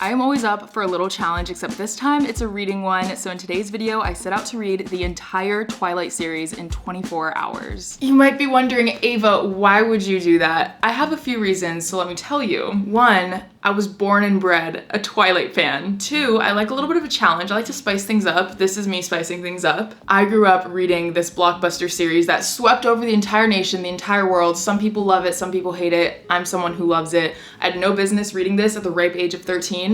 I am always up for a little challenge, except this time it's a reading one. So in today's video, I set out to read the entire Twilight series in 24 hours. You might be wondering, Ava, why would you do that? I have a few reasons, so let me tell you. One, I was born and bred a Twilight fan. Two, I like a little bit of a challenge. I like to spice things up. This is me spicing things up. I grew up reading this blockbuster series that swept over the entire nation, the entire world. Some people love it, some people hate it. I'm someone who loves it. I had no business reading this at the ripe age of 13.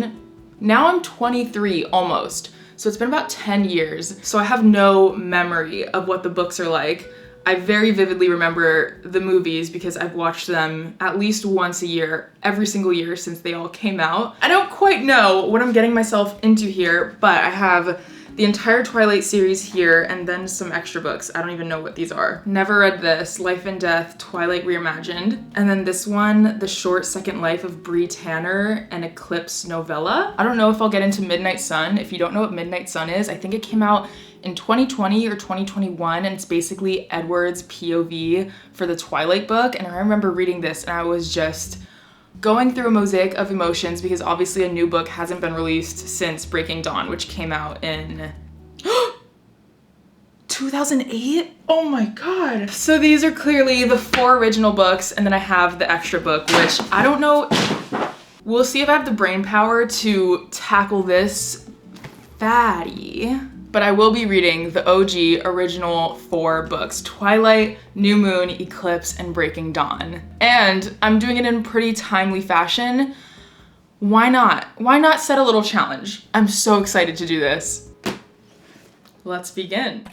Now I'm 23 almost. So it's been about 10 years. So I have no memory of what the books are like. I very vividly remember the movies because I've watched them at least once a year, every single year since they all came out. I don't quite know what I'm getting myself into here, but I have the entire Twilight series here and then some extra books. I don't even know what these are. Never read this, Life and Death, Twilight Reimagined. And then this one, The Short Second Life of Bree Tanner, an Eclipse novella. I don't know if I'll get into Midnight Sun. If you don't know what Midnight Sun is, I think it came out in 2020 or 2021, and it's basically Edward's POV for the Twilight book. And I remember reading this and I was just going through a mosaic of emotions because obviously a new book hasn't been released since Breaking Dawn, which came out in 2008? Oh my god. So these are clearly the 4 original books, and then I have the extra book, which I don't know. We'll see if I have the brain power to tackle this fatty. But I will be reading the OG original 4 books: Twilight, New Moon, Eclipse, and Breaking Dawn. And I'm doing it in pretty timely fashion. Why not? Why not set a little challenge? I'm so excited to do this. Let's begin.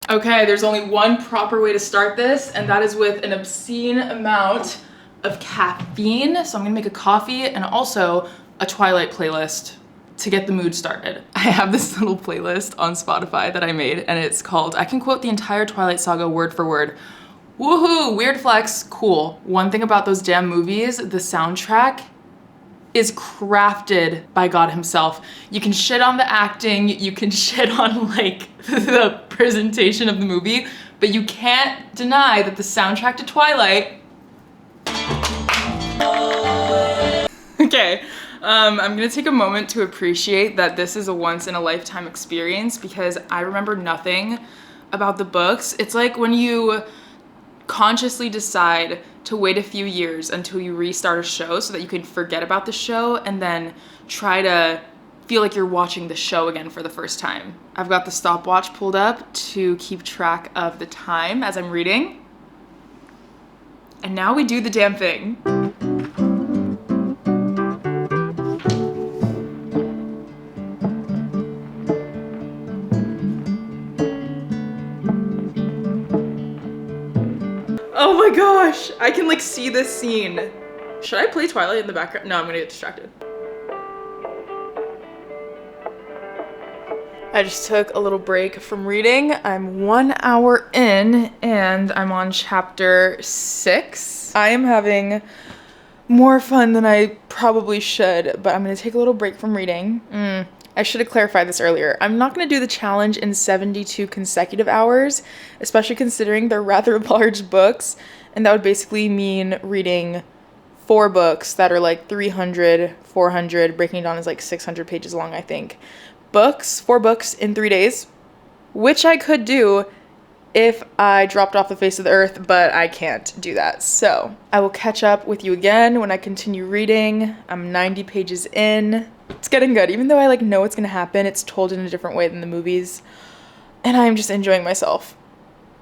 Okay, there's only one proper way to start this, and that is with an obscene amount of caffeine. So I'm gonna make a coffee and also a Twilight playlist to get the mood started. I have this little playlist on Spotify that I made, and it's called I Can Quote the Entire Twilight Saga Word for Word. Woohoo, weird flex, cool. One thing about those damn movies, the soundtrack is crafted by God himself. You can shit on the acting, you can shit on like the presentation of the movie, but you can't deny that the soundtrack to Twilight. Okay. I'm gonna take a moment to appreciate that this is a once in a lifetime experience because I remember nothing about the books. It's like when you consciously decide to wait a few years until you restart a show so that you can forget about the show and then try to feel like you're watching the show again for the first time. I've got the stopwatch pulled up to keep track of the time as I'm reading. And now we do the damn thing. Oh my gosh, I can like see this scene. Should I play Twilight in the background? No, I'm gonna get distracted. I just took a little break from reading. I'm 1 hour in and I'm on chapter 6. I am having more fun than I probably should, but I'm gonna take a little break from reading. I should have clarified this earlier. I'm not gonna do the challenge in 72 consecutive hours, especially considering they're rather large books, and that would basically mean reading 4 books that are like 300, 400, Breaking Dawn is like 600 pages long, I think. 4 books in 3 days, which I could do if I dropped off the face of the earth, but I can't do that. So I will catch up with you again when I continue reading. I'm 90 pages in. It's getting good. Even though I like know what's gonna happen, it's told in a different way than the movies. And I'm just enjoying myself.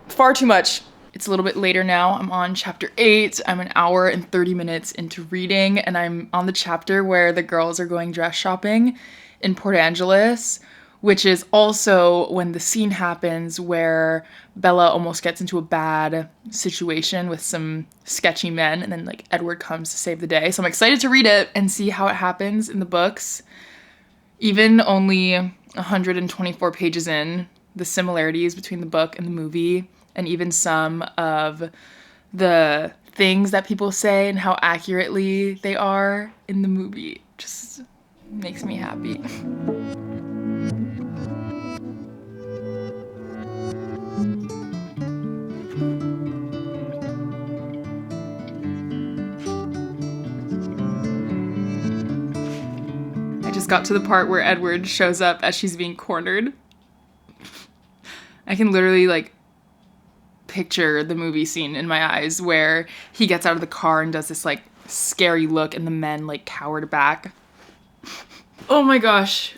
Far too much. It's a little bit later now. I'm on chapter 8. I'm an hour and 30 minutes into reading, and I'm on the chapter where the girls are going dress shopping in Port Angeles, which is also when the scene happens where Bella almost gets into a bad situation with some sketchy men, and then like Edward comes to save the day. So I'm excited to read it and see how it happens in the books. Even only 124 pages in, the similarities between the book and the movie, and even some of the things that people say and how accurately they are in the movie just makes me happy. just got to the part where Edward shows up as she's being cornered. I can literally, like, picture the movie scene in my eyes where he gets out of the car and does this, like, scary look and the men, like, cowered back. Oh my gosh.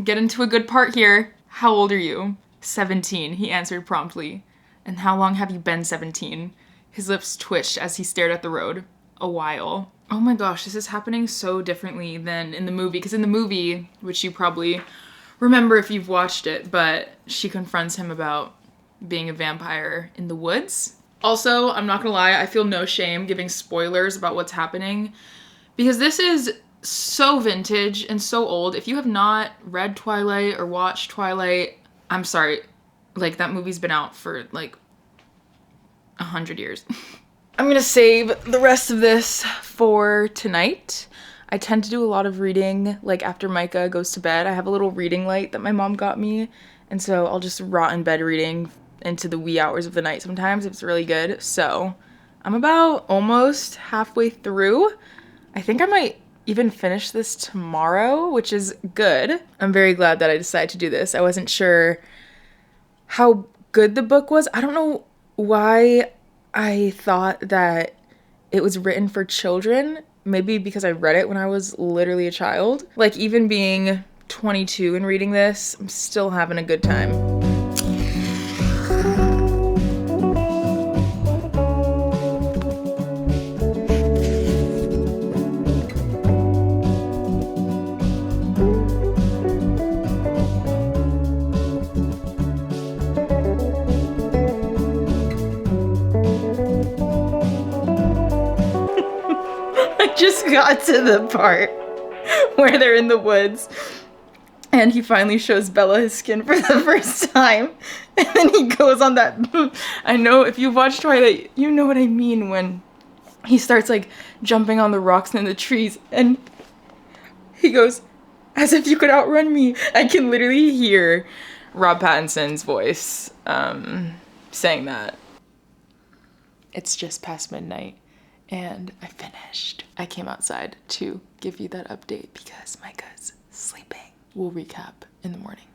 Get into a good part here. How old are you? 17, he answered promptly. And how long have you been 17? His lips twitched as he stared at the road. A while. Oh my gosh, this is happening so differently than in the movie. Because in the movie, which you probably remember if you've watched it, but she confronts him about being a vampire in the woods. Also, I'm not gonna lie, I feel no shame giving spoilers about what's happening. Because this is so vintage and so old. If you have not read Twilight or watched Twilight, I'm sorry. Like, that movie's been out for, like, 100 years. I'm gonna save the rest of this for tonight. I tend to do a lot of reading, like, after Micah goes to bed. I have a little reading light that my mom got me, and so I'll just rot in bed reading into the wee hours of the night sometimes. It's really good. So I'm about almost halfway through. I think I might even finish this tomorrow, which is good. I'm very glad that I decided to do this. I wasn't sure how good the book was. I don't know why I thought that it was written for children. Maybe because I read it when I was literally a child. Like, even being 22 and reading this, I'm still having a good time. Just got to the part where they're in the woods and he finally shows Bella his skin for the first time, and then he goes on that I know if you've watched Twilight, you know what I mean, when he starts like jumping on the rocks and the trees and he goes, as if you could outrun me. I can literally hear Rob Pattinson's voice saying that. It's just past midnight. And I finished. I came outside to give you that update because Micah's sleeping. We'll recap in the morning.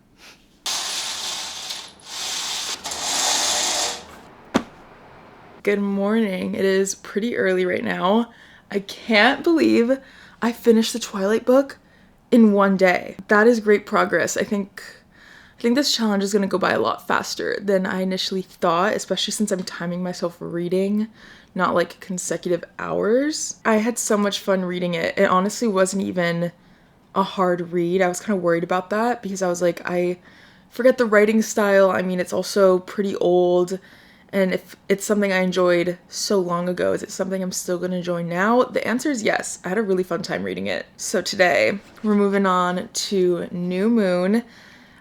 Good morning. It is pretty early right now. I can't believe I finished the Twilight book in one day. That is great progress. I think this challenge is gonna go by a lot faster than I initially thought, especially since I'm timing myself reading, not like consecutive hours. I had so much fun reading it. It honestly wasn't even a hard read. I was kind of worried about that because I was like, I forget the writing style. I mean, it's also pretty old. And if it's something I enjoyed so long ago, is it something I'm still gonna enjoy now? The answer is yes. I had a really fun time reading it. So today, we're moving on to New Moon.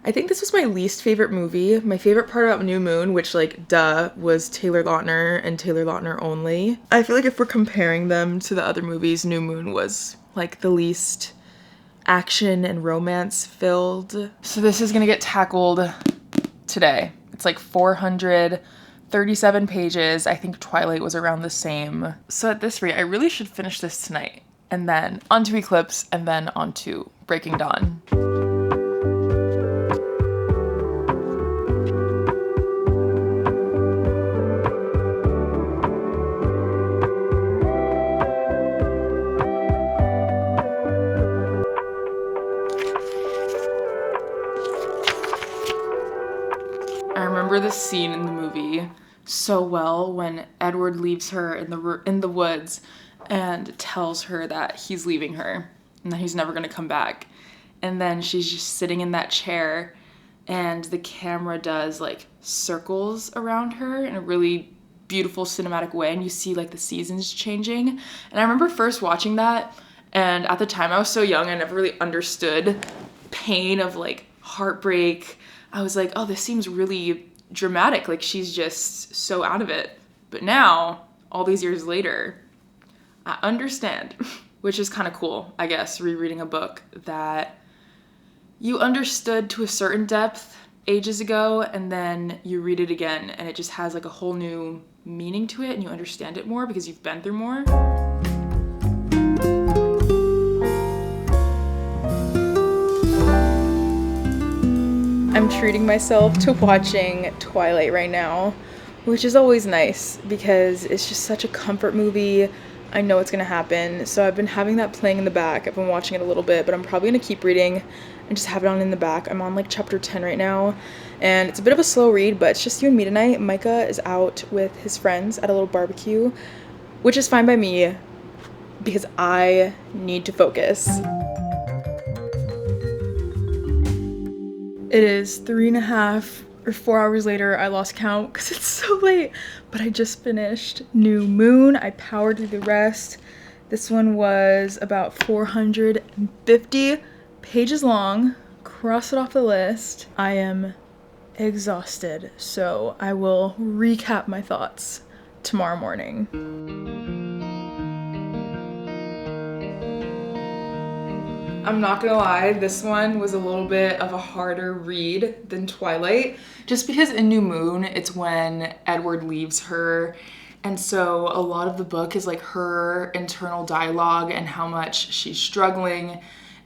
I think this was my least favorite movie. My favorite part about New Moon, which, like, duh, was Taylor Lautner and Taylor Lautner only. I feel like if we're comparing them to the other movies, New Moon was, like, the least action and romance filled. So this is gonna get tackled today. It's like 437 pages. I think Twilight was around the same. So at this rate, I really should finish this tonight. And then onto Eclipse, and then onto Breaking Dawn. The scene in the movie so well when Edward leaves her in the woods and tells her that he's leaving her and that he's never going to come back, and then she's just sitting in that chair and the camera does like circles around her in a really beautiful cinematic way, and you see like the seasons changing. And I remember first watching that, and at the time I was so young, I never really understood pain of like heartbreak. I was like, oh, this seems really dramatic, like she's just so out of it. But now, all these years later, I understand, which is kind of cool, I guess, rereading a book that you understood to a certain depth ages ago, and then you read it again and it just has like a whole new meaning to it and you understand it more because you've been through more. I'm treating myself to watching Twilight right now, which is always nice because it's just such a comfort movie. I know it's gonna happen, so I've been having that playing in the back. I've been watching it a little bit, but I'm probably gonna keep reading and just have it on in the back. I'm on like chapter 10 right now, and it's a bit of a slow read, but it's just you and me tonight. Micah is out with his friends at a little barbecue, which is fine by me because I need to focus. It is 3.5 or 4 hours later. I lost count because it's so late, but I just finished New Moon. I powered through the rest. This one was about 450 pages long. Cross it off the list. I am exhausted, so I will recap my thoughts tomorrow morning. I'm not gonna lie, this one was a little bit of a harder read than Twilight, just because in New Moon, it's when Edward leaves her, and so a lot of the book is like her internal dialogue and how much she's struggling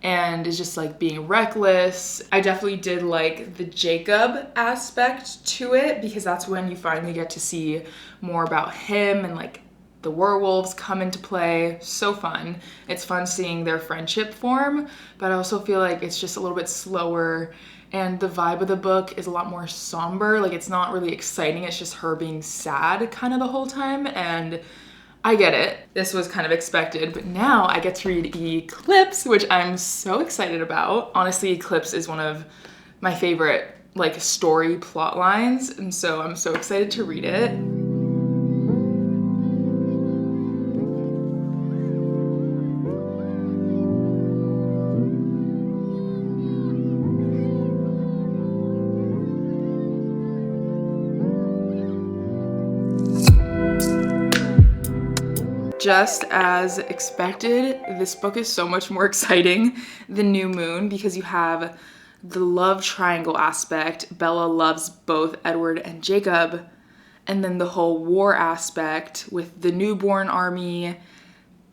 and is just like being reckless. I definitely did like the Jacob aspect to it because that's when you finally get to see more about him and like the werewolves come into play. So fun. It's fun seeing their friendship form, but I also feel like it's just a little bit slower and the vibe of the book is a lot more somber. Like it's not really exciting. It's just her being sad kind of the whole time, and I get it. This was kind of expected, but now I get to read Eclipse, which I'm so excited about. Honestly, Eclipse is one of my favorite like story plot lines, and so I'm so excited to read it. Just as expected, this book is so much more exciting than New Moon because you have the love triangle aspect. Bella loves both Edward and Jacob, and then the whole war aspect with the newborn army,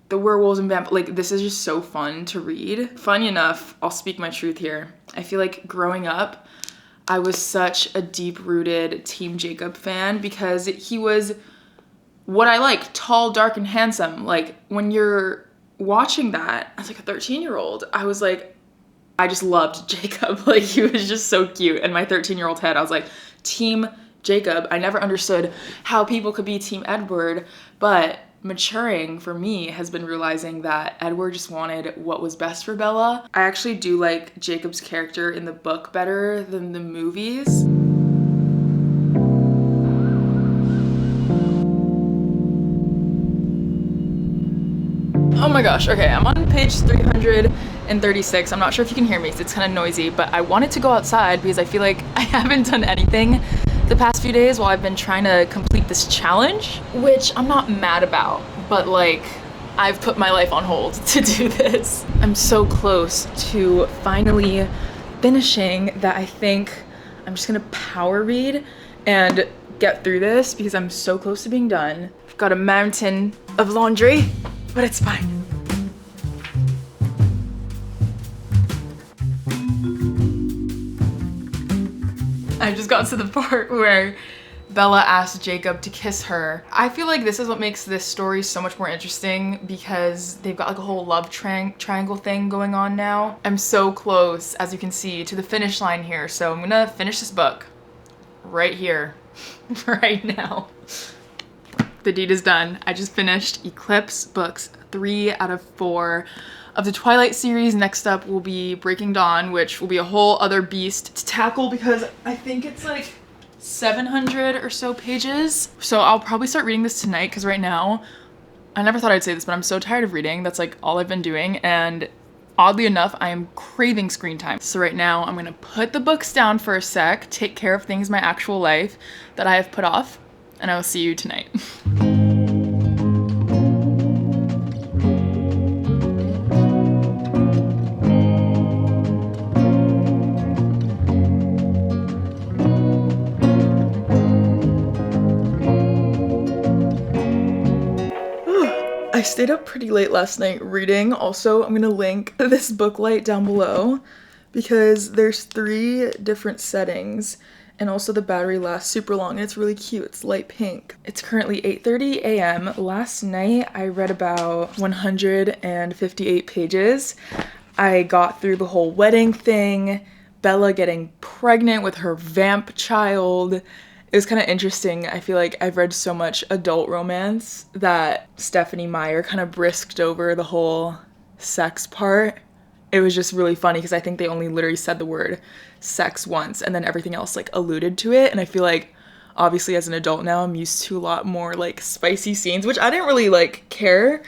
the werewolves and vampires. Like, this is just so fun to read. Funny enough, I'll speak my truth here. I feel like growing up, I was such a deep-rooted Team Jacob fan because he was what I like, tall, dark, and handsome. Like, when you're watching that as like a 13-year-old, I was like, I just loved Jacob. Like, he was just so cute. In my 13-year-old head, I was like, Team Jacob. I never understood how people could be Team Edward, but maturing for me has been realizing that Edward just wanted what was best for Bella. I actually do like Jacob's character in the book better than the movies. Oh my gosh, okay, I'm on page 336. I'm not sure if you can hear me because it's kind of noisy, but I wanted to go outside because I feel like I haven't done anything the past few days while I've been trying to complete this challenge, which I'm not mad about, but like, I've put my life on hold to do this. I'm so close to finally finishing that I think I'm just gonna power read and get through this because I'm so close to being done. I've got a mountain of laundry, but it's fine. I just got to the part where Bella asked Jacob to kiss her. I feel like this is what makes this story so much more interesting because they've got like a whole love triangle thing going on now. I'm so close, as you can see, to the finish line here, so I'm gonna finish this book right here, right now. The deed is done. I just finished Eclipse books 3 out of 4 of the Twilight series. Next up will be Breaking Dawn, which will be a whole other beast to tackle because I think it's like 700 or so pages. So I'll probably start reading this tonight because right now, I never thought I'd say this, but I'm so tired of reading. That's like all I've been doing, and oddly enough, I am craving screen time. So right now I'm gonna put the books down for a sec, take care of things in my actual life that I have put off, and I will see you tonight. I stayed up pretty late last night reading. Also, I'm gonna link this book light down below because there's 3 different settings, and also the battery lasts super long, and it's really cute. It's light pink. It's currently 8:30 a.m. Last night I read about 158 pages. I got through the whole wedding thing, Bella getting pregnant with her vamp child. It was kind of interesting. I feel like I've read so much adult romance that Stephanie Meyer kind of brisked over the whole sex part. It was just really funny because I think they only literally said the word sex once and then everything else like alluded to it. And I feel like obviously as an adult now I'm used to a lot more like spicy scenes, which I didn't really like care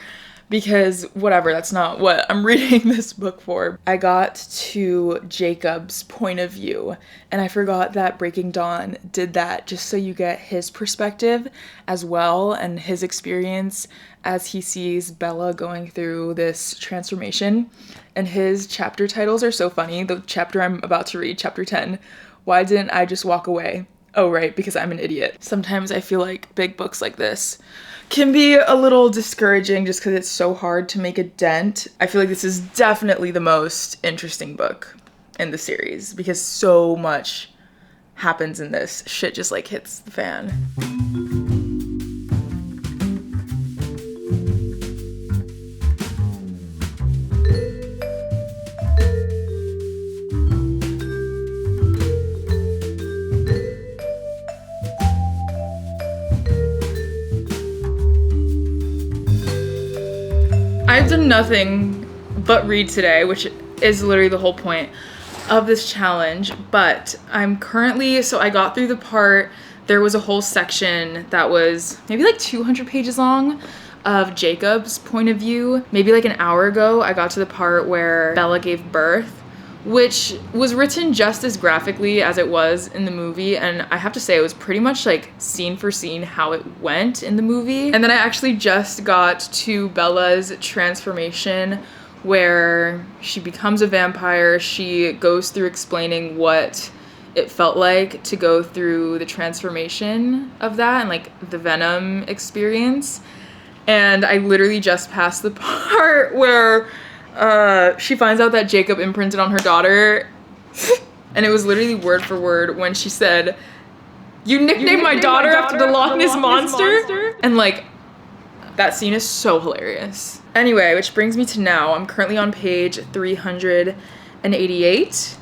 because whatever, that's not what I'm reading this book for. I got to Jacob's point of view, and I forgot that Breaking Dawn did that just so you get his perspective as well and his experience as he sees Bella going through this transformation. And his chapter titles are so funny. The chapter I'm about to read, chapter 10, Why Didn't I Just Walk Away? Oh, right, because I'm an idiot. Sometimes I feel like big books like this can be a little discouraging just because it's so hard to make a dent. I feel like this is definitely the most interesting book in the series because so much happens in this. Shit just like hits the fan. I've done nothing but read today, which is literally the whole point of this challenge, but I'm currently, so I got through the part, there was a whole section that was maybe like 200 pages long of Jacob's point of view. Maybe like an hour ago, I got to the part where Bella gave birth, which was written just as graphically as it was in the movie, and I have to say it was pretty much like scene for scene how it went in the movie. And then I actually just got to Bella's transformation where she becomes a vampire. She goes through explaining what it felt like to go through the transformation of that and like the venom experience. And I literally just passed the part where she finds out that Jacob imprinted on her daughter, and it was literally word for word when she said, "You nicknamed my daughter after the Loch Ness Monster?" And like, that scene is so hilarious. Anyway, which brings me to now. I'm currently on page 388.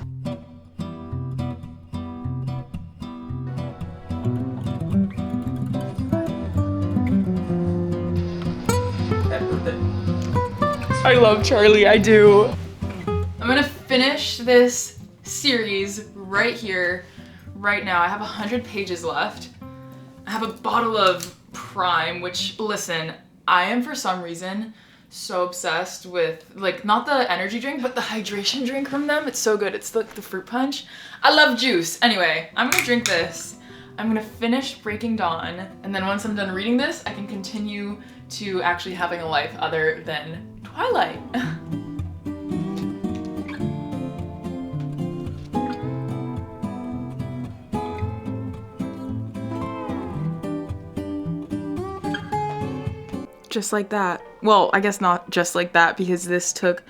I love Charlie, I do. I'm gonna finish this series right here, right now. I have 100 pages left. I have a bottle of Prime, which, listen, I am for some reason so obsessed with, like, not the energy drink, but the hydration drink from them. It's so good. It's like the fruit punch. I love juice. Anyway, I'm gonna drink this. I'm gonna finish Breaking Dawn, and then once I'm done reading this, I can continue to actually having a life other than Twilight. Just like that. Well, I guess not just like that because this took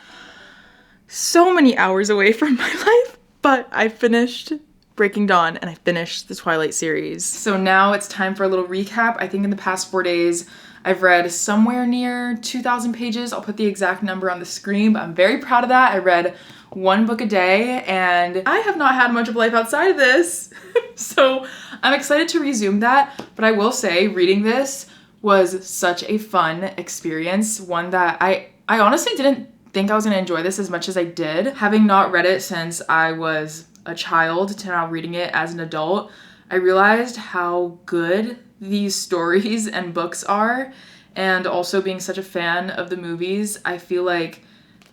so many hours away from my life, but I finished Breaking Dawn and I finished the Twilight series. So now it's time for a little recap. I think in the past 4 days, I've read somewhere near 2,000 pages. I'll put the exact number on the screen, but I'm very proud of that. I read 1 book a day, and I have not had much of a life outside of this. So I'm excited to resume that, but I will say reading this was such a fun experience, one that I honestly didn't think I was gonna enjoy this as much as I did. Having not read it since I was a child to now reading it as an adult, I realized how good these stories and books are, and also being such a fan of the movies, I feel like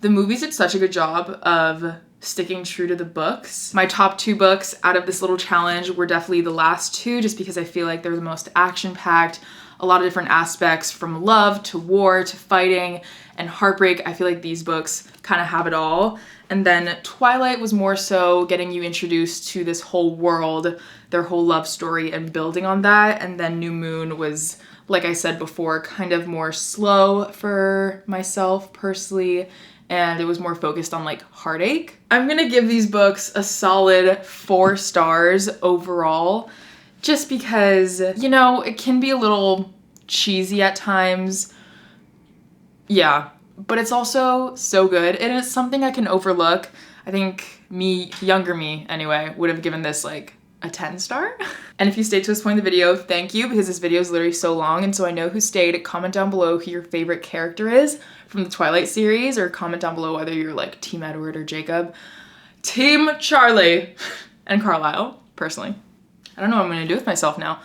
the movies did such a good job of sticking true to the books. My top 2 books out of this little challenge were definitely the last 2, just because I feel like they're the most action-packed, a lot of different aspects from love to war to fighting and heartbreak. I feel like these books kind of have it all. And then Twilight was more so getting you introduced to this whole world, their whole love story, and building on that. And then New Moon was, like I said before, kind of more slow for myself personally, and it was more focused on like heartache. I'm gonna give these books a solid 4 stars overall, just because, you know, it can be a little cheesy at times. Yeah, but it's also so good, and it's something I can overlook. I think me, younger me anyway, would have given this like a 10 star. And if you stayed to this point in the video, thank you, because this video is literally so long, and so I know who stayed. Comment down below who your favorite character is from the Twilight series, or comment down below whether you're like Team Edward or Jacob. Team Charlie and Carlisle, personally. I don't know what I'm gonna do with myself now.